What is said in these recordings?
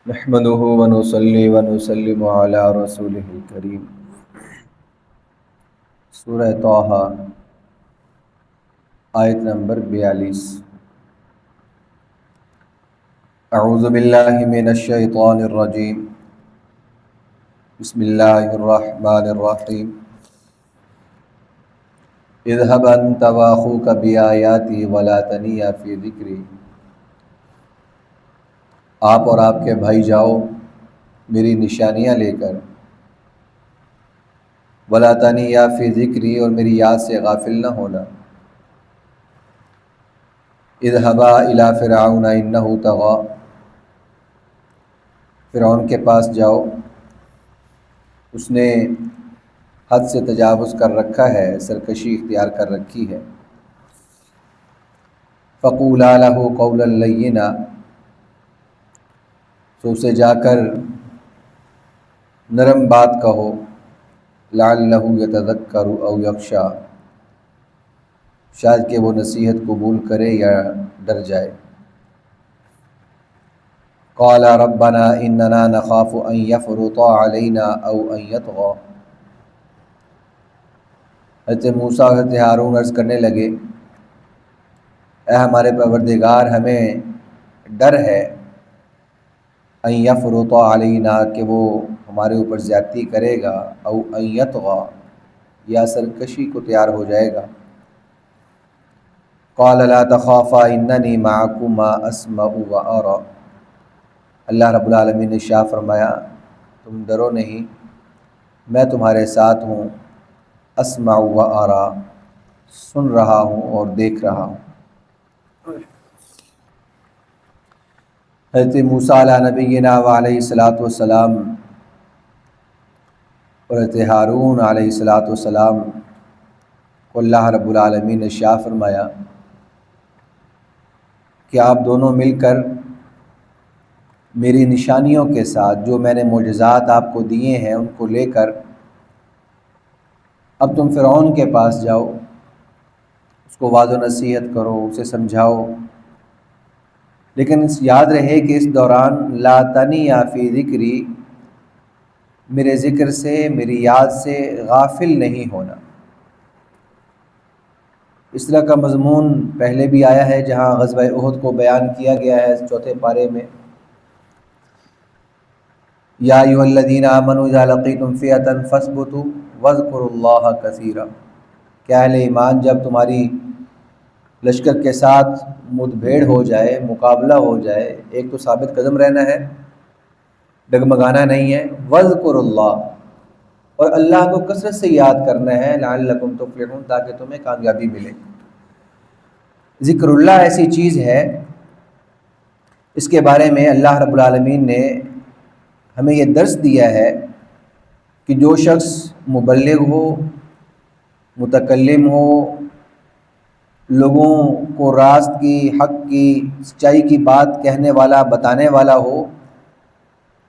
نحمده ونصلي ونسلم على رسوله الكريم سورہ طٰہٰ آیت نمبر 42 اعوذ باللہ من الشیطان الرجیم بسم اللہ الرحمن الرحیم اذهب انت واخوك بآیاتی ولا تنیا فی ذکری، آپ اور آپ کے بھائی جاؤ میری نشانیاں لے کر، ولا تنیا فی ذکری، اور میری یاد سے غافل نہ ہونا۔ اذهبا الی فرعون انہ طغی، فرعون کے پاس جاؤ، اس نے حد سے تجاوز کر رکھا ہے، سرکشی اختیار کر رکھی ہے۔ فقولا لہ قولا لینا، تو اسے جا کر نرم بات کہو، لعلہ یتذکر او یخشی، شاید کہ وہ نصیحت قبول کرے یا ڈر جائے۔ قال ربنا اننا نخاف ان یفرط علینا او ان یطغی، حضرت موسیٰ حضرت ہارون عرض کرنے لگے، اے ہمارے پروردگار، ہمیں ڈر ہے ان یفرط علینا، کہ وہ ہمارے اوپر زیادتی کرے گا، او ان یطغی، یا سرکشی کو تیار ہو جائے گا۔ قال لا تخافا اننی معکما اسمع وارى، اللہ رب العالمین نے ارشاد فرمایا تم ڈرو نہیں، میں تمہارے ساتھ ہوں، اسمع وارى، سن رہا ہوں اور دیکھ رہا ہوں۔ حضرت موسیٰ علیہ نبینا وعلیہ الصلاۃ والسلام اور حضرت ہارون علیہ الصلاۃ والسلام کو اللہ رب العالمین نے ارشاد فرمایا کہ آپ دونوں مل کر میری نشانیوں کے ساتھ، جو میں نے معجزات آپ کو دیے ہیں، ان کو لے کر اب تم فرعون کے پاس جاؤ، اس کو واضح نصیحت کرو، اسے سمجھاؤ، لیکن یاد رہے کہ اس دوران لا تنیا فی ذکری، میرے ذکر سے، میری یاد سے غافل نہیں ہونا۔ اس طرح کا مضمون پہلے بھی آیا ہے، جہاں غزوہ احد کو بیان کیا گیا ہے 4 پارے میں، یا ایھا الذین آمنوا اذا لقیتم فئۃ فاثبتوا واذکروا اللہ کثیرا، کہ اہل ایمان جب تمہاری لشکر کے ساتھ مد بھیڑ ہو جائے، مقابلہ ہو جائے، ایک تو ثابت قدم رہنا ہے، ڈگمگانا نہیں ہے، واذکروا اللہ، اور اللہ کو کثرت سے یاد کرنا ہے، لعلکم تفلحون، تاکہ تمہیں کامیابی ملے۔ ذکر اللہ ایسی چیز ہے، اس کے بارے میں اللہ رب العالمین نے ہمیں یہ درس دیا ہے کہ جو شخص مبلغ ہو، متکلم ہو، لوگوں کو راست کی، حق کی، سچائی کی بات کہنے والا، بتانے والا ہو،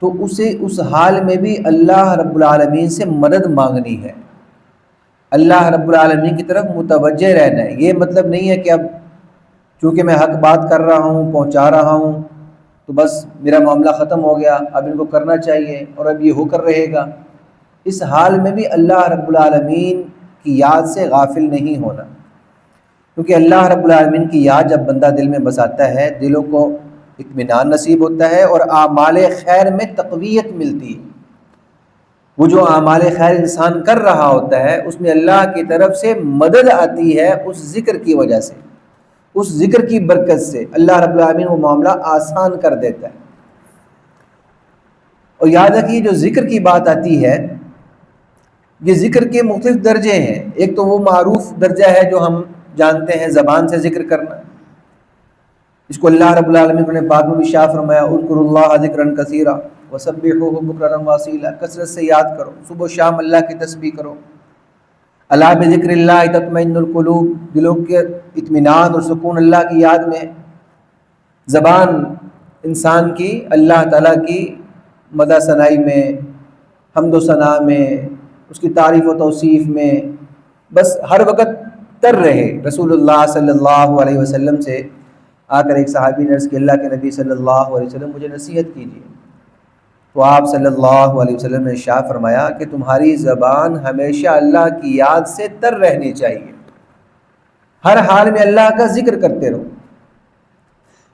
تو اسے اس حال میں بھی اللہ رب العالمین سے مدد مانگنی ہے، اللہ رب العالمین کی طرف متوجہ رہنا ہے۔ یہ مطلب نہیں ہے کہ اب چونکہ میں حق بات کر رہا ہوں، پہنچا رہا ہوں، تو بس میرا معاملہ ختم ہو گیا، اب ان کو کرنا چاہیے اور اب یہ ہو کر رہے گا۔ اس حال میں بھی اللہ رب العالمین کی یاد سے غافل نہیں ہونا، کیونکہ اللہ رب العالمین کی یاد جب بندہ دل میں بساتا ہے، دلوں کو اطمینان نصیب ہوتا ہے اور اعمال خیر میں تقویت ملتی ہے۔ وہ جو اعمال خیر انسان کر رہا ہوتا ہے، اس میں اللہ کی طرف سے مدد آتی ہے، اس ذکر کی وجہ سے، اس ذکر کی برکت سے اللہ رب العالمین وہ معاملہ آسان کر دیتا ہے۔ اور یاد رکھیے جو ذکر کی بات آتی ہے، یہ ذکر کے مختلف درجے ہیں۔ ایک تو وہ معروف درجہ ہے جو ہم جانتے ہیں، زبان سے ذکر کرنا، اس کو اللہ رب العالمین نے پاک میں بھی ارشاد فرمایا، اذکروا اللہ ذکرا کثیرا وسبحوہ بکرۃ واصیلا، کثرت سے یاد کرو، صبح و شام اللہ کی تسبیح کرو۔ الا بذکر اللہ تطمئن القلوب، دلوں کے اطمینان اور سکون اللہ کی یاد میں۔ زبان انسان کی اللہ تعالیٰ کی مدح ثنائی میں، حمد و ثناء میں، اس کی تعریف و توصیف میں بس ہر وقت تر رہے۔ رسول اللہ صلی اللہ علیہ وسلم سے آ کر ایک صحابی نے عرض کہ اللہ کے نبی صلی اللہ علیہ وسلم مجھے نصیحت کیجیے، تو آپ صلی اللہ علیہ وسلم نے ارشاد فرمایا کہ تمہاری زبان ہمیشہ اللہ کی یاد سے تر رہنی چاہیے، ہر حال میں اللہ کا ذکر کرتے رہو۔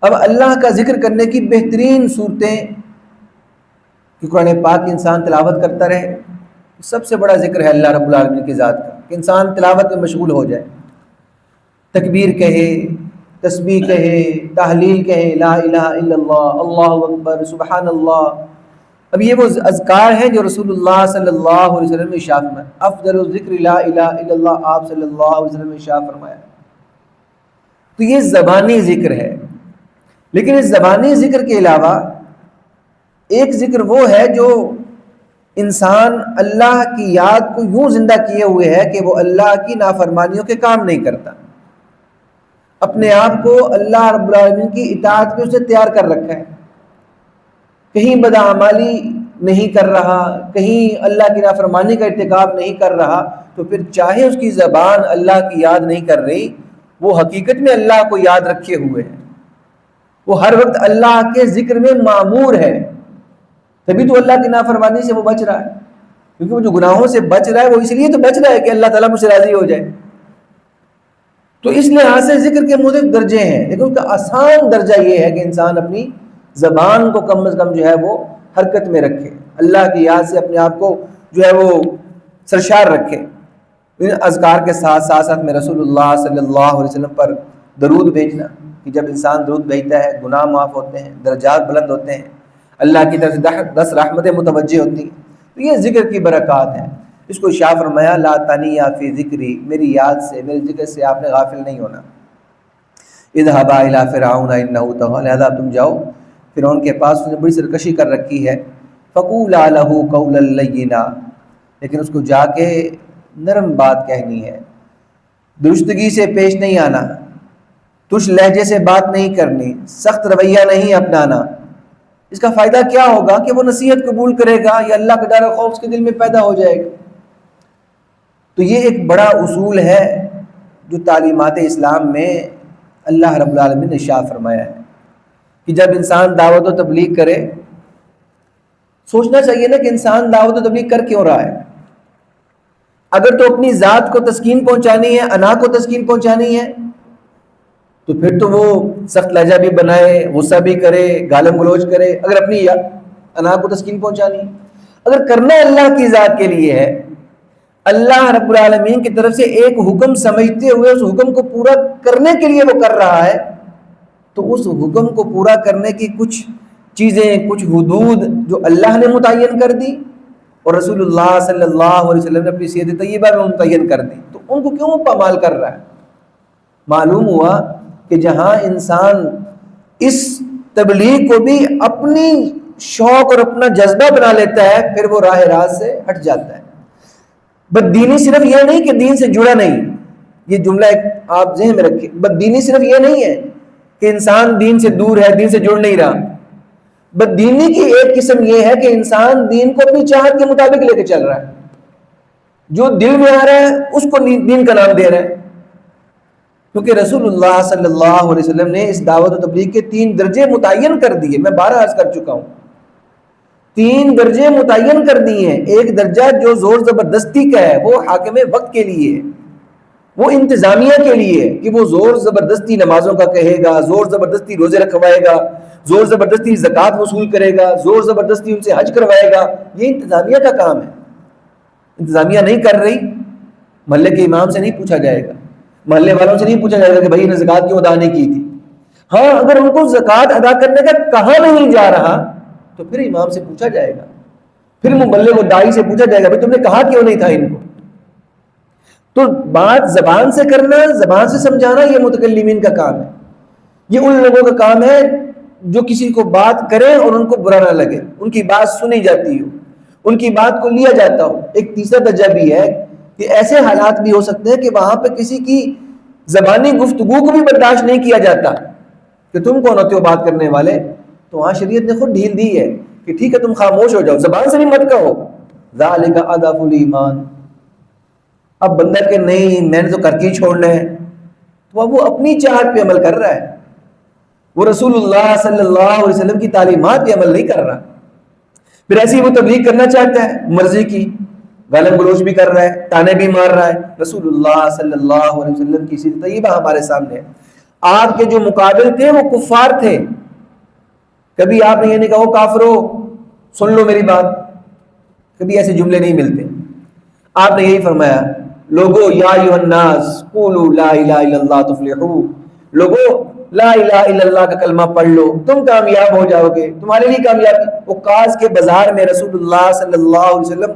اب اللہ کا ذکر کرنے کی بہترین صورتیں کہ قرآن پاک انسان تلاوت کرتا رہے، سب سے بڑا ذکر ہے اللہ رب العالمین کی ذات کا، کہ انسان تلاوت میں مشغول ہو جائے، تکبیر کہے، تسبیح کہے، تحلیل کہے، لا الہ الا اللہ، اللہ اکبر، سبحان اللہ۔ اب یہ وہ اذکار ہیں جو رسول اللہ صلی اللہ علیہ وسلم نے ارشاد فرمایا، افضل الذکر لا الہ الا اللہ، آپ صلی اللہ علیہ وسلم نے ارشاد فرمایا۔ تو یہ زبانی ذکر ہے، لیکن اس زبانی ذکر کے علاوہ ایک ذکر وہ ہے جو انسان اللہ کی یاد کو یوں زندہ کیے ہوئے ہے کہ وہ اللہ کی نافرمانیوں کے کام نہیں کرتا، اپنے آپ کو اللہ رب العالمین کی اطاعت پہ اسے تیار کر رکھا ہے، کہیں بدعمالی نہیں کر رہا، کہیں اللہ کی نافرمانی کا ارتکاب نہیں کر رہا، تو پھر چاہے اس کی زبان اللہ کی یاد نہیں کر رہی، وہ حقیقت میں اللہ کو یاد رکھے ہوئے ہے، وہ ہر وقت اللہ کے ذکر میں معمور ہے، تبھی تو اللہ کی نافرمانی سے وہ بچ رہا ہے، کیونکہ وہ جو گناہوں سے بچ رہا ہے وہ اس لیے تو بچ رہا ہے کہ اللہ تعالیٰ مجھ سے راضی ہو جائے۔ تو اس لحاظ سے ذکر کے مختلف درجے ہیں، لیکن اس کا آسان درجہ یہ ہے کہ انسان اپنی زبان کو کم از کم جو ہے وہ حرکت میں رکھے، اللہ کی یاد سے اپنے آپ کو جو ہے وہ سرشار رکھے، ان اذکار کے ساتھ ساتھ میں رسول اللہ صلی اللہ علیہ وسلم پر درود بھیجنا، کہ جب انسان درود بھیجتا ہے گناہ معاف ہوتے ہیں، درجات بلند ہوتے ہیں، اللہ کی طرف سے 10 رحمتیں متوجہ ہوتی ہیں۔ تو یہ ذکر کی برکات ہیں، اس کو شاہ فرمایا لا تنیا فی ذکری، میری یاد سے، میرے ذکر سے آپ نے غافل نہیں ہونا۔ اذهبا الی فرعون انہ طغى، لہذا تم جاؤ فرعون کے پاس، اس نے بڑی سرکشی کر رکھی ہے، فقولا له قولا لینا، لیکن اس کو جا کے نرم بات کہنی ہے، درستگی سے پیش نہیں آنا، تش لہجے سے بات نہیں کرنی، سخت رویہ نہیں اپنانا۔ اس کا فائدہ کیا ہوگا کہ وہ نصیحت قبول کرے گا، یا اللہ کا ڈر و خوف اس کے دل میں پیدا ہو جائے گا۔ تو یہ ایک بڑا اصول ہے جو تعلیمات اسلام میں اللہ رب العالمین نے ارشاد فرمایا ہے کہ جب انسان دعوت و تبلیغ کرے، سوچنا چاہیے نا کہ انسان دعوت و تبلیغ کر کیوں رہا ہے۔ اگر تو اپنی ذات کو تسکین پہنچانی ہے، انا کو تسکین پہنچانی ہے، تو پھر تو وہ سخت لہجہ بھی بنائے، غصہ بھی کرے، گالم گلوچ کرے، اگر اپنی انا کو تسکین پہنچانی ہے۔ اگر کرنا اللہ کی ذات کے لیے ہے، اللہ رب العالمین کی طرف سے ایک حکم سمجھتے ہوئے اس حکم کو پورا کرنے کے لیے وہ کر رہا ہے، تو اس حکم کو پورا کرنے کی کچھ چیزیں، کچھ حدود جو اللہ نے متعین کر دی اور رسول اللہ صلی اللہ علیہ وسلم نے اپنی سیرت طیبہ میں متعین کر دی، تو ان کو کیوں پامال کر رہا ہے؟ معلوم ہوا کہ جہاں انسان اس تبلیغ کو بھی اپنی شوق اور اپنا جذبہ بنا لیتا ہے، پھر وہ راہ راست سے ہٹ جاتا ہے۔ بددینی صرف یہ نہیں کہ دین سے جڑا نہیں، یہ جملہ ایک آپ ذہن میں رکھیں، بددینی صرف یہ نہیں ہے کہ انسان دین سے دور ہے، دین سے جڑ نہیں رہا۔ بددینی کی ایک قسم یہ ہے کہ انسان دین کو اپنی چاہت کے مطابق لے کے چل رہا ہے، جو دل میں آ رہا ہے اس کو دین کا نام دے رہا ہے، کیونکہ رسول اللہ صلی اللہ علیہ وسلم نے اس دعوت و تبلیغ کے 3 درجے متعین کر دیے، میں 12 عرض کر چکا ہوں، 3 درجے متعین کر دیے ہیں۔ ایک درجہ جو زور زبردستی کا ہے وہ حاکم وقت کے لیے ہے، وہ انتظامیہ کے لیے ہے کہ وہ زور زبردستی نمازوں کا کہے گا، زور زبردستی روزے رکھوائے گا، زور زبردستی زکوٰۃ وصول کرے گا، زور زبردستی ان سے حج کروائے گا، یہ انتظامیہ کا کام ہے۔ انتظامیہ نہیں کر رہی، محلے کے امام سے نہیں پوچھا جائے گا، محلے والوں سے نہیں پوچھا جائے گا کہ بھائی نے زکوٰۃ کیوں ادا نہیں کی تھی۔ ہاں اگر ان کو زکوٰۃ ادا کرنے کا کہا نہیں جا رہا تو پھر امام سے پوچھا جائے گا، پھر مبلغ و داعی سے پوچھا جائے گا بھائی تم نے کہا کیوں نہیں تھا ان کو۔ تو بات زبان سے کرنا، زبان سے سمجھانا، یہ متکلمین کا کام ہے، یہ ان لوگوں کا کام ہے جو کسی کو بات کریں اور ان کو برا نہ لگے، ان کی بات سنی جاتی ہو، ان کی بات کو لیا جاتا ہو۔ ایک تیسرا درجہ بھی ہے کہ ایسے حالات بھی ہو سکتے ہیں کہ وہاں پہ کسی کی زبانی گفتگو کو بھی برداشت نہیں کیا جاتا کہ تم کون ہوتے ہو بات کرنے والے، تو وہاں شریعت نے خود ڈھیل دی ہے کہ ٹھیک ہے تم خاموش ہو جاؤ، زبان سے بھی مت کہو، ذالک اضعف الایمان۔ اب بندہ کہ نہیں میں نے تو کر کے ہی چھوڑنا ہے، تو اب وہ اپنی چاہت پہ عمل کر رہا ہے، وہ رسول اللہ صلی اللہ علیہ وسلم کی تعلیمات پہ عمل نہیں کر رہا۔ پھر ایسی ہی وہ تبلیغ کرنا چاہتا ہے مرضی کی، گالی گلوچ بھی کر رہا ہے، تانے بھی مار رہا ہے۔ رسول اللہ صلی اللہ علیہ وسلم کی سیرت طیبہ ہمارے سامنے ہے۔ آپ کے جو مقابل تھے وہ کفار تھے، کبھی آپ نے یہ نہیں کہا وہ کافرو سن لو میری بات، کبھی ایسے جملے نہیں ملتے۔ آپ نے یہی فرمایا لوگو یا ایھا الناس قولوا لا الہ الا اللہ تفلحوا، لوگو لا الہ الا اللہ کا کلمہ پڑھ لو تم کامیاب ہو جاؤ گے، تمہارے لیے کامیابی۔ عکاظ کے بازار میں رسول اللہ صلی اللہ علیہ وسلم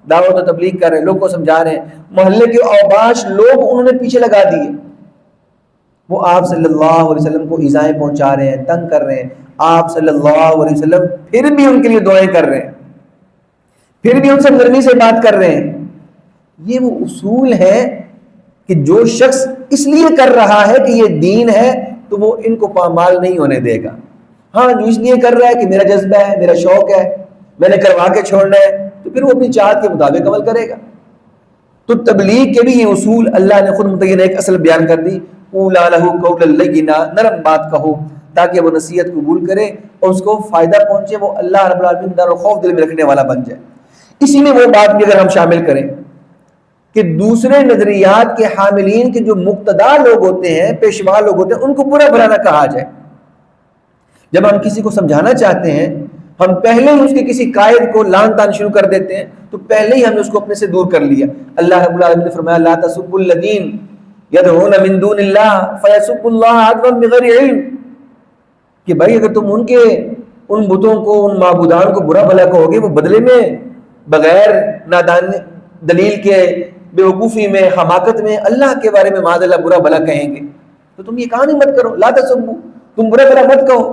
دعوت و تبلیغ کر رہے ہیں، لوگوں کو سمجھا رہے ہیں، محلے کے اوباش لوگ انہوں نے پیچھے لگا دیے، وہ آپ صلی اللہ علیہ وسلم کو ایذائیں پہنچا رہے ہیں، تنگ کر رہے ہیں۔ آپ صلی اللہ علیہ وسلم پھر بھی ان کے لیے دعائیں کر رہے ہیں، پھر بھی ان سے نرمی سے بات کر رہے ہیں۔ یہ وہ اصول ہے کہ جو شخص اس لیے کر رہا ہے کہ یہ دین ہے تو وہ ان کو پامال نہیں ہونے دے گا۔ ہاں جو اس لیے کر رہا ہے کہ میرا جذبہ ہے، میرا شوق ہے، میں نے کروا کے چھوڑنا ہے، تو پھر وہ اپنی چاہت کے مطابق عمل کرے گا۔ تو تبلیغ کے بھی یہ اصول اللہ نے خود متعین ایک اصل بیان کر دی، قولا لہ قولا لینا، نرم بات کہو تاکہ وہ نصیحت قبول کرے اور اس کو فائدہ پہنچے، وہ اللہ رب العالمین دار الخوف دل میں رکھنے والا بن جائے۔ اسی میں وہ بات بھی اگر ہم شامل کریں کہ دوسرے نظریات کے حاملین کے جو مقتدا لوگ ہوتے ہیں، پیشوا لوگ ہوتے ہیں، ان کو برا بھلا نہ کہا جائے۔ جب ہم کسی کو سمجھانا چاہتے ہیں، ہم پہلے ہی اس کے کسی قائد کو لعن طعن شروع کر دیتے ہیں، تو پہلے ہی ہم نے اس کو اپنے سے دور کر لیا۔ اللہ رب العالمین نے فرمایا لا تسبوا الذین یدعون من دون اللہ فیسبوا اللہ عدوا بغیر علم، کہ بھائی اگر تم ان بتوں کو، ان معبودان کو برا بھلا کہو گے، وہ بدلے میں بغیر نادان دلیل کے، بے وقوفی میں، حماقت میں اللہ کے بارے میں معاذ اللہ برا بھلا کہیں گے، تو تم یہ کہانی مت کرو، لا تسبوا، تم برا بھلا مت کہو۔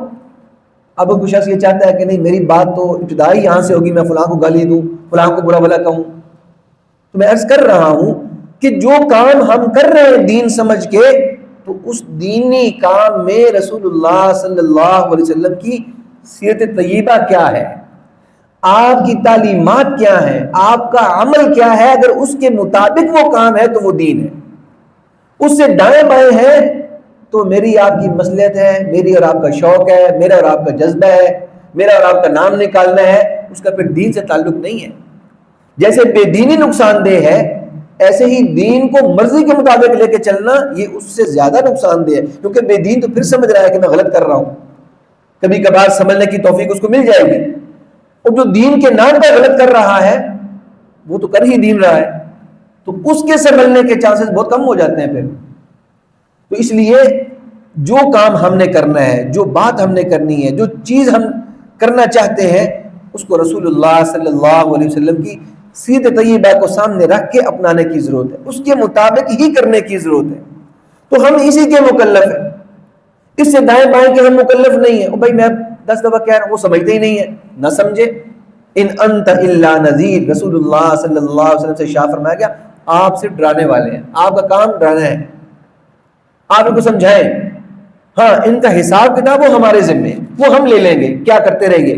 اب کوئی شخص یہ چاہتا ہے کہ نہیں میری بات تو ابتدائی یہاں سے ہوگی، میں فلاں کو گالی دوں، فلاں کو برا بھلا کہوں، تو میں عرض کر رہا ہوں کہ جو کام ہم کر رہے ہیں دین سمجھ کے، تو اس دینی کام میں رسول اللہ صلی اللہ علیہ وسلم کی سیرت طیبہ کیا ہے، آپ کی تعلیمات کیا ہیں، آپ کا عمل کیا ہے، اگر اس کے مطابق وہ کام ہے تو وہ دین ہے۔ اس سے دائیں بائیں ہے تو میری آپ کی مصلحت ہے، میری اور آپ کا شوق ہے، میرا اور آپ کا جذبہ ہے، میرا اور آپ کا نام نکالنا ہے، اس کا پھر دین سے تعلق نہیں ہے۔ جیسے بے دینی نقصان دہ ہے، ایسے ہی دین کو مرضی کے مطابق لے کے چلنا یہ اس سے زیادہ نقصان دہ ہے، کیونکہ بے دین تو پھر سمجھ رہا ہے کہ میں غلط کر رہا ہوں، کبھی کبھار سمجھنے کی توفیق اس کو مل جائے گی، اور جو دین کے نام پر غلط کر رہا ہے وہ تو کر ہی دین رہا ہے، تو اس کے سمجھنے کے چانسز بہت کم ہو جاتے ہیں پھر۔ تو اس لیے جو کام ہم نے کرنا ہے، جو بات ہم نے کرنی ہے، جو چیز ہم کرنا چاہتے ہیں، اس کو رسول اللہ صلی اللہ علیہ وسلم کی سیرت طیبہ کو سامنے رکھ کے اپنانے کی ضرورت ہے، اس کے مطابق ہی کرنے کی ضرورت ہے۔ تو ہم اسی کے مکلف ہیں، اس سے دائیں بائیں کے ہم مکلف نہیں ہیں۔ بھائی میں 10 دفعہ کہہ رہا ہوں، وہ سمجھتے ہی نہیں ہے، نہ سمجھے۔ ان انت الا نذیر، رسول اللہ صلی اللہ علیہ وسلم سے ارشاد فرمایا گیا آپ صرف ڈرانے والے ہیں، آپ کا کام ڈرانا ہے، آپ ان کو سمجھائیں۔ ہاں ان کا حساب کتاب وہ ہمارے ذمہ ہے، وہ ہم لے لیں گے، کیا کرتے رہیں گے،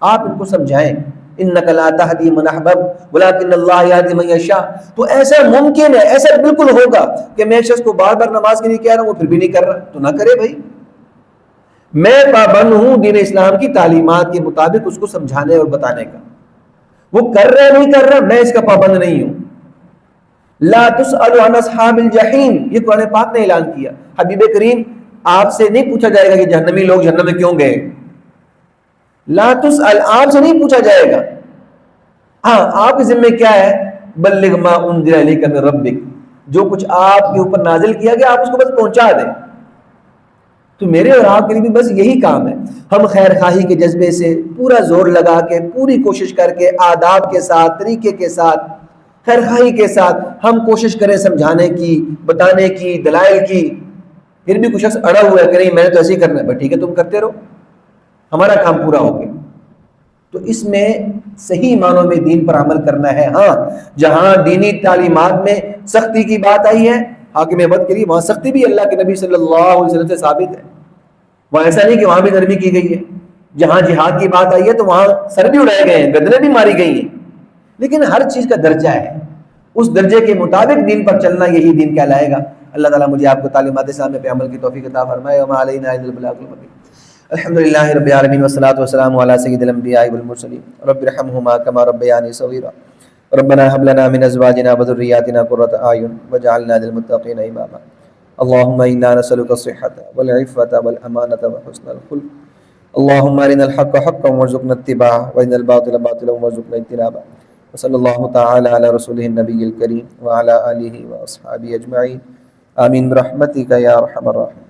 آپ ان کو سمجھائیں۔ انک لا تہدی من احببت ولکن اللہ یہدی من یشاء۔ تو ایسا ممکن ہے، ایسا بالکل ہوگا کہ میں شخص کو بار بار نماز کے لیے کہہ رہا ہوں وہ پھر بھی نہیں کر رہا، تو نہ کرے بھائی، میں پابند ہوں دین اسلام کی تعلیمات کے مطابق اس کو سمجھانے اور بتانے کا، وہ کر رہا نہیں کر رہا میں اس کا پابند نہیں ہوں۔ لا تسأل عن اصحاب الجحیم، یہ قرآن پاک نے اعلان کیا، حبیب کریم آپ سے نہیں پوچھا جائے گا کہ جہنمی لوگ جہنم میں کیوں گئے، لا تسأل، آپ سے نہیں پوچھا جائے گا۔ ہاں آپ کے ذمہ کیا ہے، بلغ ما انزل الیک من ربک، جو کچھ آپ کے اوپر نازل کیا گیا آپ اس کو بس پہنچا دیں۔ تو میرے اور آپ کے لیے بھی بس یہی کام ہے، ہم خیر خواہی کے جذبے سے پورا زور لگا کے، پوری کوشش کر کے، آداب کے ساتھ، طریقے کے ساتھ، خیر خواہی کے ساتھ ہم کوشش کریں سمجھانے کی، بتانے کی، دلائل کی۔ پھر بھی کچھ شخص اڑا ہوا ہے کہ نہیں میں نے تو ایسے ہی کرنا ہے، بس ٹھیک ہے تم کرتے رہو، ہمارا کام پورا ہو گیا۔ تو اس میں صحیح معنوں میں دین پر عمل کرنا ہے۔ ہاں جہاں دینی تعلیمات میں سختی کی بات آئی ہے حاکم وقت کے لیے، وہاں سختی بھی اللہ کے نبی صلی اللہ علیہ وسلم سے ثابت ہے، وہاں ایسا نہیں کہ وہاں بھی نرمی کی گئی ہے۔ جہاں جہاد کی بات آئی ہے تو وہاں سر بھی اڑائے گئے ہیں، گردنیں بھی ماری گئی ہیں، لیکن ہر چیز کا درجہ ہے، اس درجے کے مطابق دین پر چلنا یہی دین کہلائے گا۔ اللہ تعالیٰ مجھے آپ کو تعلیمات اسلام پہ عمل کی توفیق عطا فرمائے۔ وما علینا الا البلاغ المبین۔ الحمدللہ رب العالمین والصلاة والسلام علی سید الانبیاء والمرسلین رب ارحمہما کما ربیانی صغیرا ربنا هب لنا من ازواجنا وذرياتنا قرة اعین واجعلنا للمتقین اماما اللهم انا نسألك الصحة والعفة والامانة وحسن الخلق اللهم ارنا الحق حقا وارزقنا اتباعه وارنا الباطل باطلا وارزقنا اجتنابه وصلی اللہ تعالی علی رسولہ النبی الکریم وعلی آلہ واصحابہ اجمعین آمین برحمتک یا ارحم الراحمین.